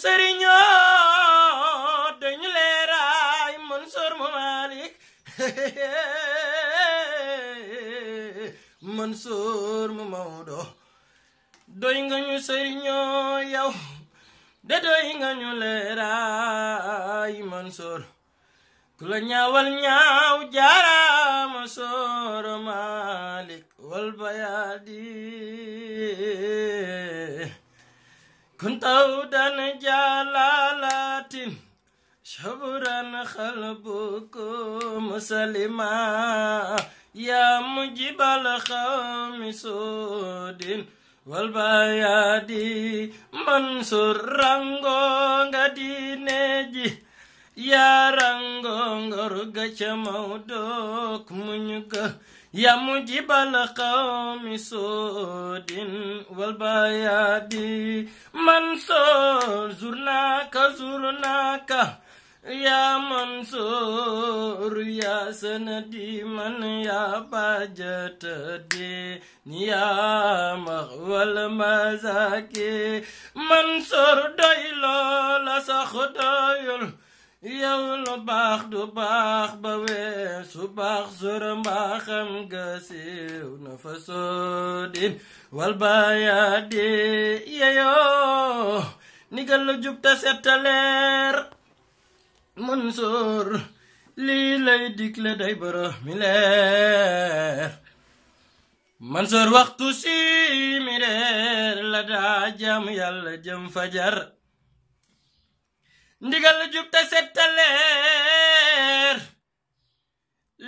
sëriñoo dañu leeraay Mansour mu Malick Mansour mu Maodo doy nga ñu sëriñoo yow de doy nga ñu leeraay Mansour ku la ñaawal ñaaw jaaraama Soor Malick wal bayaadi كنتودان جلالات شبرا خلبكم مسلما يا مجيب القوم سود والبيادي منصور رانغو غدي نجي يا رانغو غرغا چمودوك منيغا يا مجيب القوم سود والبيادي منصور زرناك يا منصور يا سندي من يا باجت دي يا مغول مزاكي منصور دايلو لا سخدايل yow lu baax du baax ba weesu baax sura mbaaxam ga siiw na fa soodin wal bayaadi yeyoo nigal lu jub ta setta leer Mansour lii lay digle day boro mi leer Mansour waxtu si mi reer la daa jam yàlla jëm fajar ndigal jub ta settaleer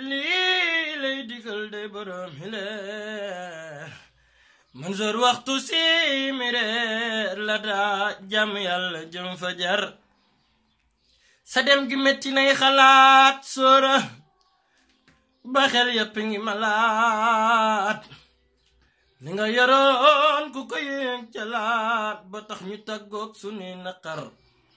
lii lay digal day borom leer Mansour waxtu si mi reer la daa jam yàlla jëm fajar sa dem gi metti nay xalaat sóora ba xel yépp ngi malaat li nga yoroon ku ko yéeg jalaat ba tax ñu tàggoog sunu naqar